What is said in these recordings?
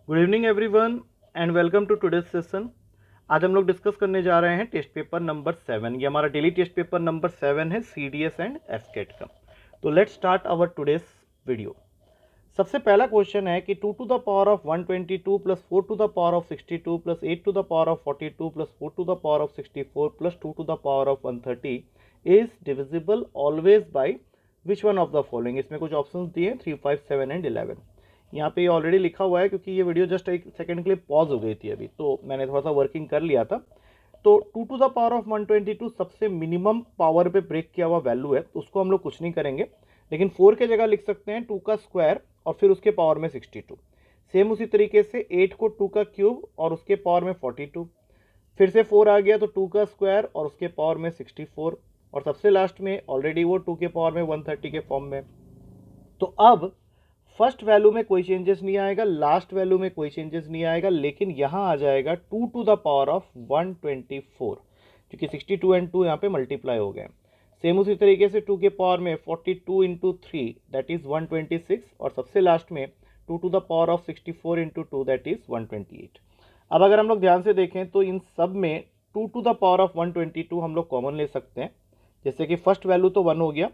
Good evening everyone and welcome to today's session. आज हम लोग डिस्कस करने जा रहे हैं टेस्ट पेपर नंबर 7। ये हमारा डेली टेस्ट पेपर नंबर 7 है CDS एंड एसकेट का। तो let's start our today's video. सबसे पहला क्वेश्चन है कि 2 to the power of 122 plus 4 to the power of 62 plus 8 to the power of 42 plus 4 to the power of 64 plus 2 to the power of 130 is divisible always by which one of the following. इसमें कुछ option दिए 3, 5, 7 and 11। यहाँ पे already लिखा हुआ है क्योंकि ये वीडियो जस्ट एक सेकंड के लिए पॉज हो गई थी अभी, तो मैंने थोड़ा सा वर्किंग कर लिया था। तो 2 टू द पावर ऑफ 122 सबसे मिनिमम पावर पे ब्रेक किया हुआ वैल्यू है, तो उसको हम लोग कुछ नहीं करेंगे, लेकिन 4 के जगह लिख सकते हैं 2 का स्क्वायर और फिर उसके पावर में 62। सेम उसी तरीके से 8 को 2 का क्यूब और उसके पावर में 42, फिर से 4 आ गया तो 2 का स्क्वायर और उसके पावर में 64, और सबसे लास्ट में ऑलरेडी वो 2 के पावर में 130 के फॉर्म में। तो अब फर्स्ट वैल्यू में कोई चेंजेस नहीं आएगा, लास्ट वैल्यू में कोई चेंजेस नहीं आएगा, लेकिन यहां आ जाएगा 2 टू द पावर ऑफ 124, क्योंकि 62 एंड 2 यहाँ पे मल्टीप्लाई हो गए। सेम उसी तरीके से 2 के पावर में 42 इंटू 3 दैट इज 126, और सबसे लास्ट में 2 to the power of 64 into 2 that is 128। अब अगर हम लोग ध्यान से देखें तो इन सब में 2 टू द पावर ऑफ 122 हम लोग कॉमन ले सकते हैं। जैसे कि फर्स्ट वैल्यू तो 1 हो गया,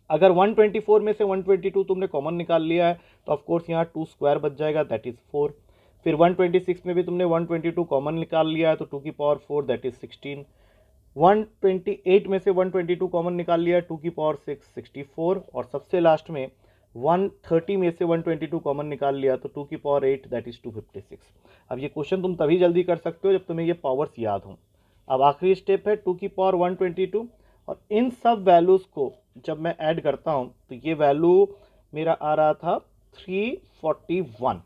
अगर 124 में से 122 तुमने कॉमन निकाल लिया है तो ऑफकोर्स यहाँ 2 स्क्वायर बच जाएगा दैट इज 4। फिर 126 में भी तुमने 122 कॉमन निकाल लिया है तो 2 की पावर 4 दैट इज 16। 128 में से 122 कॉमन निकाल लिया है 2 की पावर 6 64, और सबसे लास्ट में 130 में से 122 कॉमन निकाल लिया तो 2 की पावर 8 दैट इज 256। अब ये क्वेश्चन तुम तभी जल्दी कर सकते हो जब तुम्हें ये पावर्स याद हो। अब आखिरी स्टेप है 2 की पावर 122, और इन सब वैल्यूज़ को जब मैं ऐड करता हूं तो ये वैल्यू मेरा आ रहा था 341।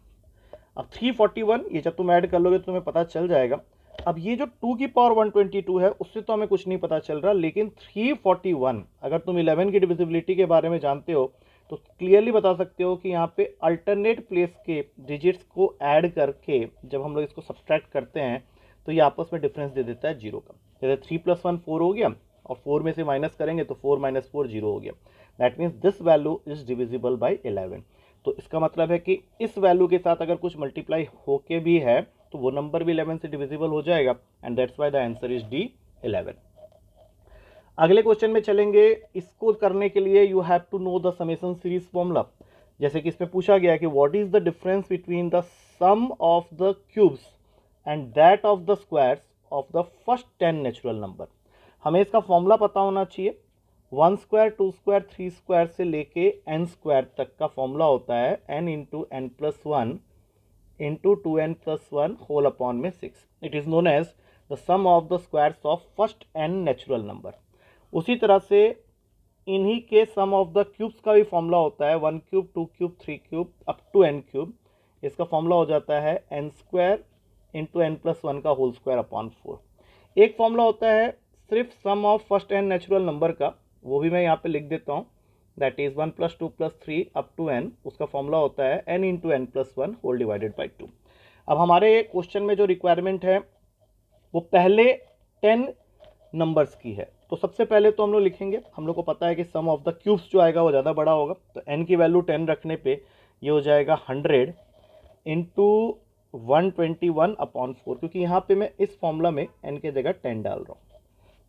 अब 341 ये जब तुम ऐड कर लोगे तो तुम्हें पता चल जाएगा। अब ये जो 2 की पावर 122 है उससे तो हमें कुछ नहीं पता चल रहा, लेकिन 341 अगर तुम 11 की डिविजिबिलिटी के बारे में जानते हो तो क्लियरली बता सकते हो कि यहाँ पे अल्टरनेट प्लेस के डिजिट्स को ऐड करके जब हम लोग इसको सब्ट्रैक्ट करते हैं तो ये आपस में डिफरेंस दे देता है 0 का। जैसे 3 + 1 4 हो गया, और 4 में से माइनस करेंगे तो 4 - 4 0 हो गया। That means this value is divisible by 11। तो इसका मतलब है कि इस वैल्यू के साथ अगर कुछ मल्टीप्लाई होके भी है तो वो नंबर भी 11 से डिविजिबल हो जाएगा, and that's why the answer is D 11। अगले क्वेश्चन में चलेंगे। इसको करने के लिए you have to know the summation series formula. जैसे कि इसमें पूछा गया कि what is the difference between the sum of the cubes and that of the squares of the first 10 natural number. हमें इसका फॉर्मूला पता होना चाहिए। 1 स्क्वायर 2 स्क्वायर 3 स्क्वायर से लेके n स्क्वायर तक का फॉर्मूला होता है n into n plus 1 into 2n plus 1 whole upon में 6। It is known as the sum of the squares of first n natural number. उसी तरह से इन्हीं के सम ऑफ द क्यूब्स का भी फॉर्मूला होता है 1 cube 2 cube 3 cube up to n cube. इसका फॉर्मूला हो जाता है n square into n plus 1 का होल स्क्वायर अपॉन 4। एक फॉर्मूला होता है सिर्फ sum of first n natural number का, वो भी मैं यहाँ पे लिख देता हूँ, that is 1 + 2 + 3 up to n। उसका फॉर्मूला होता है n into n plus 1 whole divided by 2। अब हमारे क्वेश्चन में जो रिक्वायरमेंट है वो पहले 10 नंबर्स की है। तो सबसे पहले तो हम लोग लिखेंगे, हम लोग को पता है कि सम ऑफ द क्यूब्स जो आएगा वो ज़्यादा बड़ा होगा, तो n की वैल्यू 10 रखने पे ये हो जाएगा 100 इंटू 121 अपॉन 4, क्योंकि यहाँ पे मैं इस फॉर्मूला में n के जगह 10 डाल रहा हूँ।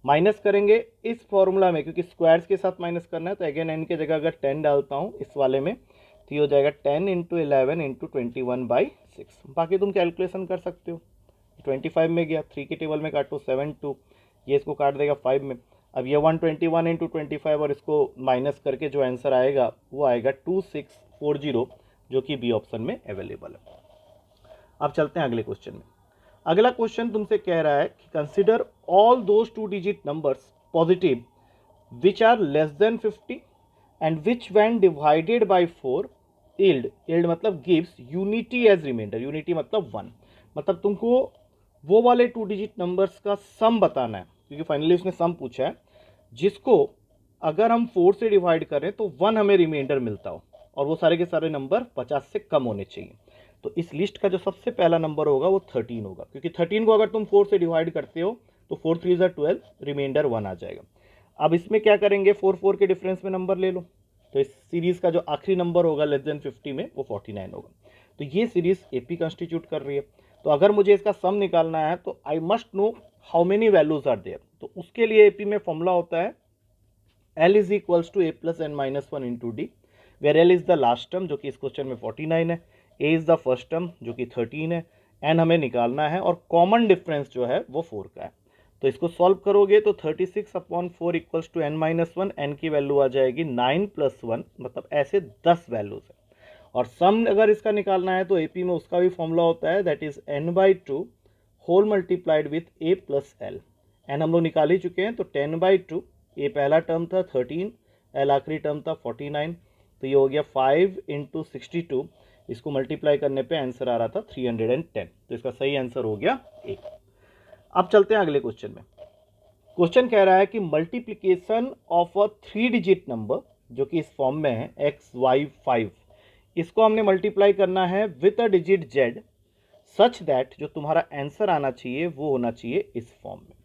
माइनस करेंगे इस फॉर्मूला में, क्योंकि स्क्वायर्स के साथ माइनस करना है, तो अगेन n के जगह अगर 10 डालता हूँ इस वाले में तो ये हो जाएगा 10 इंटू 11 इंटू 21/6। बाकी तुम कैलकुलेशन कर सकते हो। 25 में गया, 3 के टेबल में काटो 7 2, ये इसको काट देगा 5 में। अब ये 121 इंटू 25 और इसको माइनस करके जो आंसर आएगा वो आएगा 2640, जो कि बी ऑप्शन में अवेलेबल है। अब चलते हैं अगले क्वेश्चन में। अगला क्वेश्चन तुमसे कह रहा है कि consider all those 2 digit numbers positive which are less than 50 and which when divided by 4 yield मतलब gives unity as remainder. Unity मतलब 1, मतलब तुमको वो वाले 2 डिजिट नंबर्स का सम बताना है, क्योंकि फाइनली उसने सम पूछा है जिसको अगर हम 4 से डिवाइड करें तो 1 हमें रिमाइंडर मिलता हो, और वो सारे के सारे नंबर 50 से कम होने चाहिए। तो इस लिस्ट का जो सबसे पहला नंबर होगा वो 13 होगा, क्योंकि 13 को अगर तुम 4 से डिवाइड करते हो तो 4 3 = 12, रिमाइंडर 1 आ जाएगा। अब इसमें क्या करेंगे, 4 4 के डिफरेंस में नंबर ले लो, तो इस सीरीज का जो आखिरी नंबर होगा लेस देन 50 में वो 49 होगा। तो ये सीरीज AP कंस्टिट्यूट कर रही है। तो अगर मुझे इसका सम निकालना है तो I must know how many values are there. तो उसके लिए AP में फॉर्मूला होता है L is equals to A plus N minus one into D, where L is the last term जो कि इस क्वेश्चन में 49 है, A is the first term जो कि 13 है, N हमें निकालना है और कॉमन डिफरेंस जो है वो 4 का है। तो इसको सॉल्व करोगे तो 36 upon 4 equals to N minus one, N की वैल्यू आ जाएगी 9 प्लस 1, मतलब ऐसे 10 वैल्यूज है। और सम अगर इसका निकालना है तो AP में उसका भी फॉर्मूला होता है, that is N/2 whole multiplied with A plus L। N हम लोग निकाल ही चुके हैं, तो 10/2, A पहला टर्म था 13, L आखिरी टर्म था 49, तो ये हो गया 5 इंटू 62, इसको मल्टीप्लाई करने पे आंसर आ रहा था 310। तो इसका सही आंसर हो गया A। अब चलते हैं अगले क्वेश्चन में। क्वेश्चन कह रहा है कि multiplication of a 3 digit number जो कि इस फॉर्म में है XY5, इसको हमने मल्टीप्लाई करना है with a digit Z such that जो तुम्हारा आंसर आना चाहिए वो होना चाहिए इस फॉर्म में।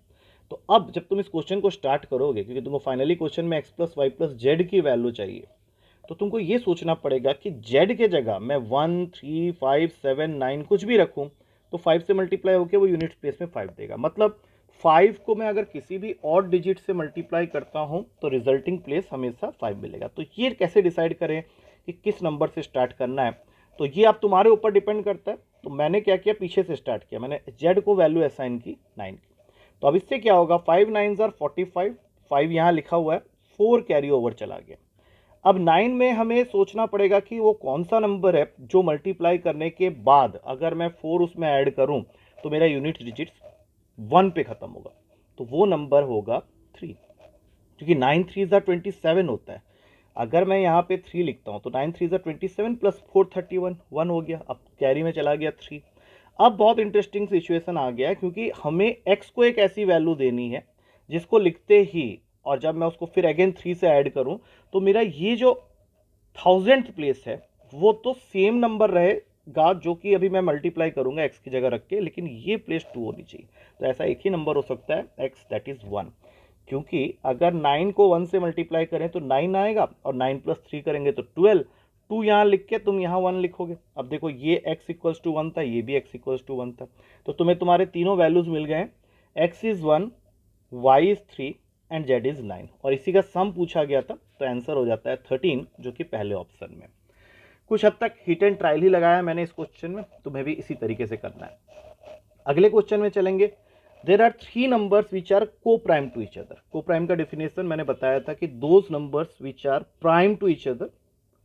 तो अब जब तुम इस क्वेश्चन को स्टार्ट करोगे, क्योंकि तुमको फाइनली क्वेश्चन में x plus y plus z की वैल्यू चाहिए, तो तुमको ये सोचना पड़ेगा कि z के जगह मैं 1, 3, 5, 7, 9 कुछ भी रखूं तो 5 से मल्टीप्लाई होकर वो यूनिट प्लेस में 5 देगा। मतलब 5 को मैं अगर किसी भी और डिजिट से मल्टीप्लाई करता हूं तो रिजल्टिंग प्लेस हमेशा 5 मिलेगा। तो ये कैसे डिसाइड करें कि किस नंबर से स्टार्ट करना है, तो ये आप तुम्हारे ऊपर डिपेंड करता है। तो मैंने क्या किया, पीछे से स्टार्ट किया, मैंने z को वैल्यू असाइन की 9 की। तो अब इससे क्या होगा, 5 9s आर 45, 5 यहाँ लिखा हुआ है, 4 कैरी ओवर चला गया। अब 9 में हमें सोचना पड़ेगा कि वो कौन सा नंबर है जो मल्टीप्लाई करने के बाद अगर मैं 4 उसमें ऐड करूं तो मेरा यूनिट डिजिट 1 पे खत्म होगा, तो वो नंबर होगा 3, क्योंकि 9 3s आर 27 होता है। अगर मैं यहाँ पे 3 लिखता हूँ तो 9 3s आर 27 प्लस 4 31, 1 हो गया। अब कैरी में चला गया 3। अब बहुत इंटरेस्टिंग सिचुएशन आ गया है, क्योंकि हमें x को एक ऐसी वैल्यू देनी है जिसको लिखते ही और जब मैं उसको फिर अगेन 3 से ऐड करूं तो मेरा ये जो 1000th प्लेस है वो तो सेम नंबर रहेगा जो कि अभी मैं मल्टीप्लाई करूंगा x की जगह रख के, लेकिन ये प्लेस 2 होनी चाहिए। तो ऐसा एक ही नंबर हो सकता है x, दैट इज 1, क्योंकि अगर 9 को 1 से मल्टीप्लाई करें तो 9 आएगा और 9 प्लस 3 करेंगे तो 12, 2 यहाँ लिख के तुम यहाँ 1 लिखोगे। अब देखो ये x इक्वल्स टू 1 था, ये भी x इक्वल्स टू 1 था, तो तुम्हें तुम्हारे तीनों वैल्यूज मिल गए, x is 1, y is 3 and z is 9, और इसी का सम पूछा गया था, तो आंसर हो जाता है 13 जो कि पहले ऑप्शन में। कुछ हद तक हिट एंड ट्रायल ही लगाया मैंने इस क्वेश्चन में, तुम्हें भी इसी तरीके से करना है। अगले क्वेश्चन में चलेंगे। There are 3 numbers which are coprime to each other. Coprime का डिफिनेशन मैंने बताया था कि those numbers which are prime to each other,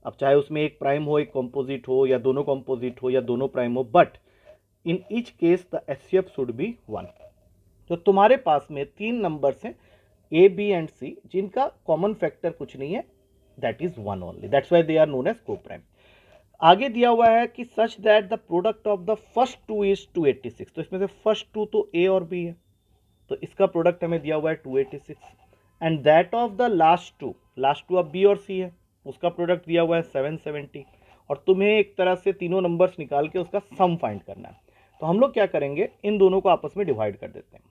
अब चाहे उसमें एक प्राइम हो, एक कॉम्पोजिट हो, या दोनों कॉम्पोजिट हो, या दोनों प्राइम हो, but in each case the HCF should be 1। तो तुम्हारे पास में 3 नंबर्स हैं ए, बी एंड सी जिनका कॉमन फैक्टर कुछ नहीं है, that is 1 only, that's why they are known as coprime. आगे दिया हुआ है कि such that the product of the first 2 is 286, तो इसमें से फर्स्ट 2 तो ए और बी है, तो इसका प्रोडक्ट हमें दिया हुआ है 286, and that of the last two अब बी और सी है, उसका प्रोडक्ट दिया हुआ है 770, और तुम्हें एक तरह से तीनों नंबर्स निकाल के उसका सम फाइंड करना है। तो हम लोग क्या करेंगे, इन दोनों को आपस में डिवाइड कर देते हैं।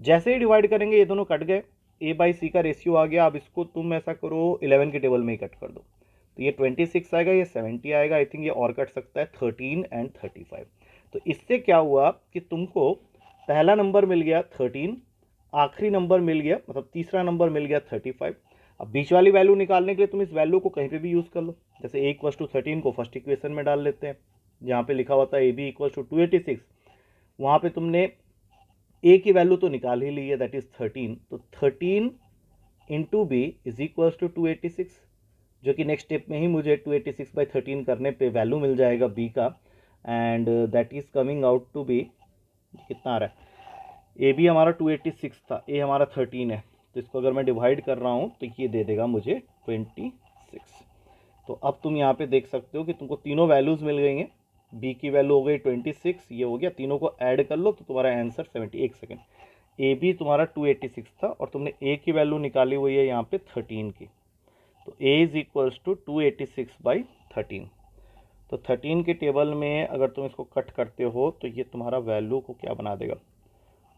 जैसे ही डिवाइड करेंगे ये दोनों कट गए, ए बाई सी का रेशियो आ गया। अब इसको तुम ऐसा करो 11 के टेबल में ही कट कर दो, तो ये 26 आएगा, ये 70 आएगा, आई थिंक ये और कट सकता है 13 एंड 35। तो इससे क्या हुआ कि तुमको पहला नंबर मिल गया 13, आखिरी नंबर मिल गया, मतलब तीसरा नंबर मिल गया 35। अब बीच वाली वैल्यू निकालने के लिए तुम इस वैल्यू को कहीं पे भी यूज़ कर लो, जैसे ए इक्वल्स टू 13 को फर्स्ट इक्वेशन में डाल लेते हैं, जहाँ पे लिखा हुआ था ए बी इक्वल्स टू 286, वहाँ पे तुमने ए की वैल्यू तो निकाल ही ली है, दैट इज 13, तो 13 into B is equals to 286, जो कि नेक्स्ट स्टेप में ही मुझे 286/13 करने पे वैल्यू मिल जाएगा बी का, and that is coming out to be, कितना आ रहा है, ए बी हमारा 286 था, ए हमारा 13 है, तो इसको अगर मैं डिवाइड कर रहा हूँ तो ये दे देगा मुझे 26। तो अब तुम यहाँ पे देख सकते हो कि तुमको तीनों वैल्यूज़ मिल गई हैं, बी की वैल्यू हो गई 26, ये हो गया, तीनों को ऐड कर लो तो तुम्हारा आंसर 71 सेकेंड, ए बी तुम्हारा 286 था और तुमने ए की वैल्यू निकाली हुई है यहाँ पे 13 की, तो ए इज इक्वल्स टू 286/13। तो 13 के टेबल में अगर तुम इसको कट करते हो तो ये तुम्हारा वैल्यू को क्या बना देगा,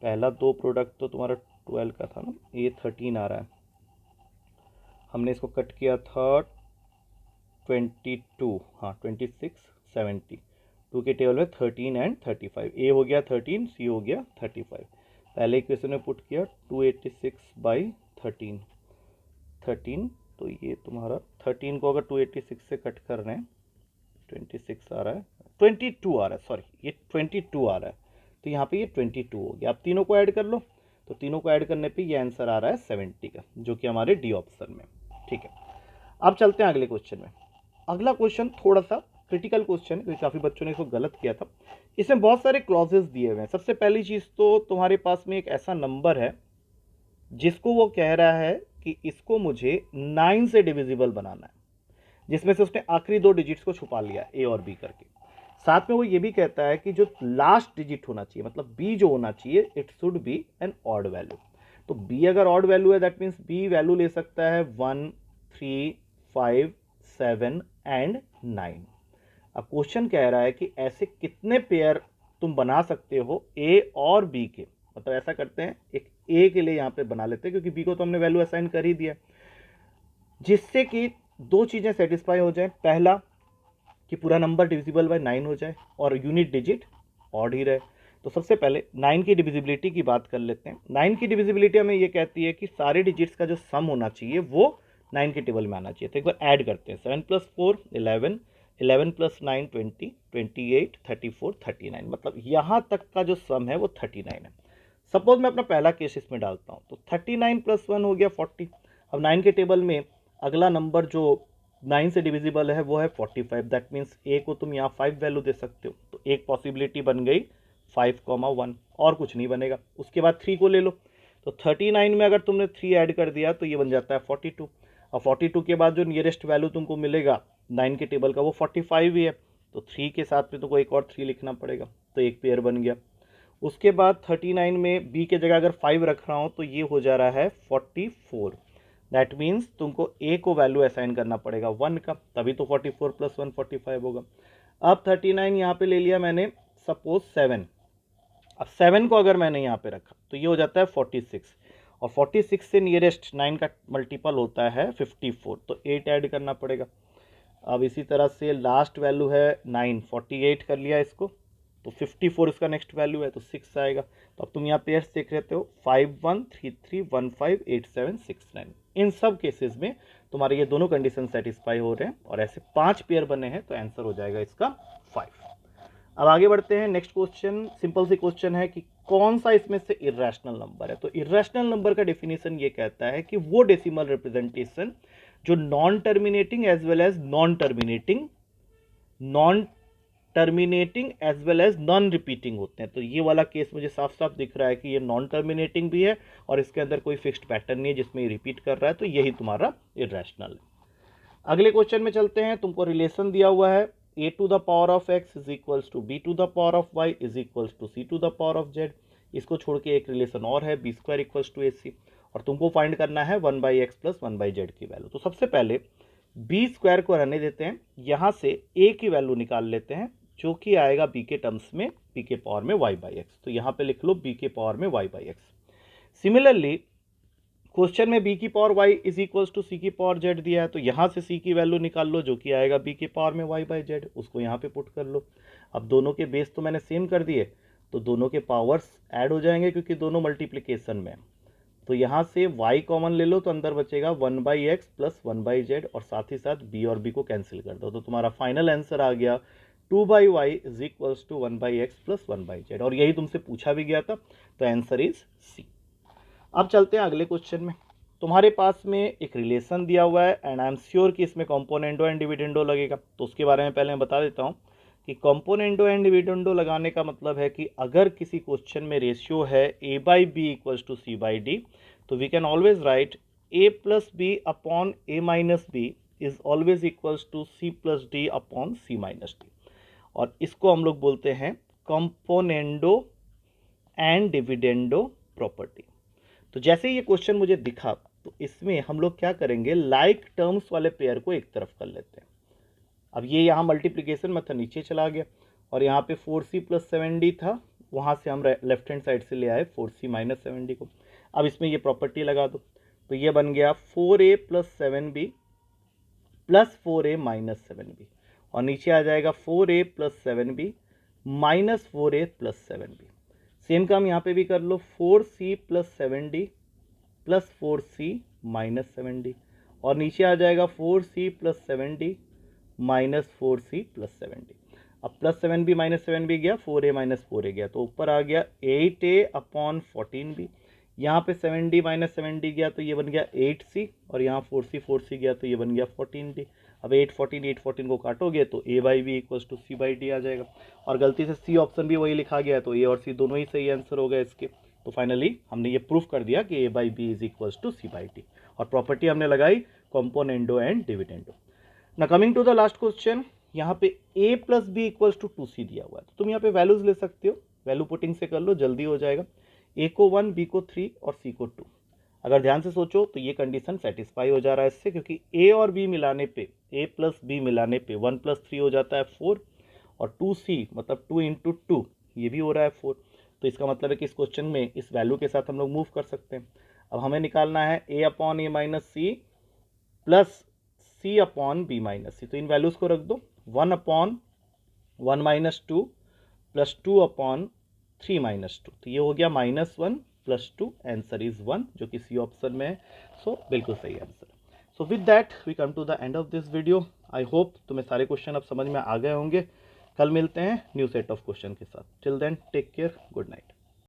पहला 2 प्रोडक्ट तो तुम्हारा 12 का था ना, ये 13 आ रहा है, हमने इसको कट किया था 22, हाँ 26 70, 2 के टेबल में 13 एंड 35, ए हो गया 13, सी हो गया 35। पहले इक्वेशन में पुट किया 286/13, तो ये तुम्हारा 13 को अगर 286 से कट कर रहे हैं 26 आ रहा है, 22 आ रहा है, सॉरी ये 22 आ रहा है, तो यहाँ पे ये 22 हो गया। अब तीनों को ऐड कर लो, तो तीनों को ऐड करने पे ये आंसर आ रहा है 70 का, जो कि हमारे डी ऑप्शन में। ठीक है, अब चलते हैं अगले क्वेश्चन में। अगला क्वेश्चन थोड़ा सा क्रिटिकल क्वेश्चन है, क्योंकि काफ़ी बच्चों ने इसको गलत किया था। इसमें बहुत सारे क्लॉजेस दिए हुए हैं। सबसे पहली चीज़ तो तुम्हारे पास में एक ऐसा नंबर है जिसको वो कह रहा है कि इसको मुझे 9 से डिविजिबल बनाना है, जिसमें से उसने आखिरी 2 डिजिट्स को छुपा लिया ए और बी करके। साथ में वो ये भी कहता है कि जो लास्ट डिजिट होना चाहिए, मतलब बी जो होना चाहिए, it should be an odd value. तो बी अगर ऑड वैल्यू है, दैट मीन्स बी वैल्यू ले सकता है 1, 3, 5, 7 एंड 9। अब क्वेश्चन कह रहा है कि ऐसे कितने पेयर तुम बना सकते हो ए और बी के। मतलब ऐसा करते हैं, एक ए के लिए यहाँ पे बना लेते हैं, क्योंकि बी को तो हमने वैल्यू असाइन कर ही दिया, जिससे कि 2 चीज़ें सेटिस्फाई हो जाए। पहला कि पूरा नंबर डिविजिबल बाय 9 हो जाए और यूनिट डिजिट ऑड ही रहे। तो सबसे पहले 9 की डिविजिबिलिटी की बात कर लेते हैं। 9 की डिविजिबिलिटी हमें ये कहती है कि सारे डिजिट्स का जो सम होना चाहिए वो 9 के टेबल में आना चाहिए। तो एक बार ऐड करते हैं, 7 + 4 11, 11 + 9 20, 28, 34, 39, मतलब यहाँ तक का जो सम है वो 39 है। सपोज मैं अपना पहला केस इसमें डालता हूँ, तो 39 + 1 हो गया 40। अब 9 के टेबल में अगला नंबर जो 9 से डिविजिबल है वो है 45। दैट मीन्स ए को तुम यहाँ 5 वैल्यू दे सकते हो, तो एक पॉसिबिलिटी बन गई 5,1, और कुछ नहीं बनेगा। उसके बाद 3 को ले लो, तो 39 में अगर तुमने 3 ऐड कर दिया तो ये बन जाता है 42। और 42 के बाद जो नियरेस्ट वैल्यू तुमको मिलेगा 9 के टेबल का वो 45 ही है, तो 3 के साथ में तुमको एक और 3 लिखना पड़ेगा, तो एक पेयर बन गया। उसके बाद 39 में बी के जगह अगर 5 रख रहा हूँ तो ये हो जा रहा है 44। दैट मीन्स तुमको ए को वैल्यू असाइन करना पड़ेगा 1 का, तभी तो 44 + 1 45 होगा। अब 39 यहाँ पे ले लिया मैंने, सपोज 7। अब 7 को अगर मैंने यहाँ पे रखा तो ये हो जाता है 46, और 46 से नियरेस्ट 9 का मल्टीपल होता है 54, तो 8 ऐड करना पड़ेगा। अब इसी तरह से लास्ट वैल्यू है 9, 48 कर लिया इसको, तो 54 इसका नेक्स्ट वैल्यू है, तो 6 आएगा। तो अब तुम यहाँ पेयर्स देख रहे हो 5 1 3 3 1 5 8 7 6 9। इन सब केसेस में तुम्हारे ये दोनों कंडीशन सेटिस्फाई हो रहे हैं और ऐसे 5 पेयर बने हैं, तो आंसर हो जाएगा इसका 5। अब आगे बढ़ते हैं। नेक्स्ट क्वेश्चन सिंपल सी क्वेश्चन है कि कौन सा इसमें से इर्रेशनल नंबर है। तो इर्रेशनल नंबर का डेफिनेशन ये कहता है कि वो डेसिमल रिप्रेजेंटेशन जो non terminating as well as non terminating as well as non repeating होते हैं। तो ये वाला केस मुझे साफ साफ दिख रहा है कि ये नॉन टर्मिनेटिंग भी है और इसके अंदर कोई फिक्स्ड पैटर्न नहीं है जिसमें ये रिपीट कर रहा है, तो यही तुम्हारा इर्रेशनल है। अगले क्वेश्चन में चलते हैं। तुमको रिलेशन दिया हुआ है a to the power of x is equals to b to the power of y is equals to c to the power of z। इसको छोड़ के एक रिलेशन और है b² इक्वल्स टू ac, और तुमको फाइंड करना है 1/x + 1/z की वैल्यू। तो सबसे पहले b² को रहने देते हैं, यहाँ से a की वैल्यू निकाल लेते हैं जो कि आएगा b के टर्म्स में b के पावर में y/x। तो यहाँ पे लिख लो b के पावर में y/x। सिमिलरली क्वेश्चन में b की power y is equals to c की पावर z दिया है, तो यहाँ से c की वैल्यू निकाल लो जो कि आएगा b के पावर में y/z, उसको यहाँ पे पुट कर लो। अब दोनों के बेस तो मैंने सेम कर दिए, तो दोनों के पावर्स ऐड हो जाएंगे क्योंकि दोनों मल्टीप्लिकेशन में। तो यहाँ से y कॉमन ले लो, तो अंदर बचेगा 1/x + 1/z, और साथ ही साथ b और b को कैंसिल कर दो, तो तुम्हारा फाइनल आंसर आ गया 2/y is equals to 1/x + 1/z, और यही तुमसे पूछा भी गया था, तो आंसर इज सी। अब चलते हैं अगले क्वेश्चन में। तुम्हारे पास में एक रिलेशन दिया हुआ है एंड आई एम श्योर कि इसमें कंपोनेंडो एंड डिविडेंडो लगेगा, तो उसके बारे में पहले मैं बता देता हूँ कि कंपोनेंडो एंड डिविडेंडो लगाने का मतलब है कि अगर किसी क्वेश्चन में रेशियो है a/b इक्वल्स टू c/d, तो we can always write a + b upon a - b is always equals to c + d upon c - d, और इसको हम लोग बोलते हैं कंपोनेंडो एंड डिविडेंडो प्रॉपर्टी। तो जैसे ये क्वेश्चन मुझे दिखा, तो इसमें हम लोग क्या करेंगे, लाइक टर्म्स वाले पेयर को एक तरफ कर लेते हैं। अब ये यहाँ मल्टीप्लिकेशन मेथड नीचे चला गया, और यहाँ पे 4c + 7d था, वहाँ से हम लेफ्ट हैंड साइड से ले आए 4c - 7d को। अब इसमें ये प्रॉपर्टी लगा दो, तो ये बन गया 4a + 7b + 4a - 7b, और नीचे आ जाएगा 4a + 7b -4a + 7b। Same काम यहाँ पे भी कर लो, 4c + 7d + 4c - 7d, और नीचे आ जाएगा 4c + 7d - 4c + 7d। अब +7b - 7b गया, 4a - 4a गया, तो ऊपर आ गया 8a/14b। यहाँ पे 7d - 7d गया तो ये बन गया 8c, और यहाँ 4c गया तो ये बन गया 14d। अब 8 14 को काटोगे तो a/b = c/d आ जाएगा, और गलती से सी ऑप्शन भी वही लिखा गया, तो ए और सी दोनों ही सही आंसर हो गए इसके। तो फाइनली हमने ये प्रूफ कर दिया कि a/b = c/d, और प्रॉपर्टी हमने लगाई कॉम्पोनेंडो एंड डिविडेंडो। ना coming to the last question, यहाँ पे a + b = 2c दिया हुआ है, तो तुम यहाँ पे वैल्यूज ले सकते हो, वैल्यू पुटिंग से कर लो, जल्दी हो जाएगा। a को 1, b को 3 और c को 2। अगर ध्यान से सोचो तो ये कंडीशन सेटिस्फाई हो जा रहा है इससे, क्योंकि a और b मिलाने पे, a + b मिलाने पे 1 + 3 हो जाता है 4, और 2c मतलब 2 × 2 ये भी हो रहा है 4। तो इसका मतलब है कि इस क्वेश्चन में इस वैल्यू के साथ हम लोग मूव कर सकते हैं। अब हमें निकालना है a/a - c plus c/b - c, तो इन वैल्यूज को रख दो, 1/1 - 2 प्लस 2/3 - 2, तो ये हो गया -1 + 2, आंसर इज 1, जो कि सी ऑप्शन में है। सो बिल्कुल सही answer. So with that we come to the end of this video. I hope तुम्हें सारे क्वेश्चन अब समझ में आ गए होंगे। कल मिलते हैं न्यू सेट ऑफ क्वेश्चन के साथ। Till then take care, good night.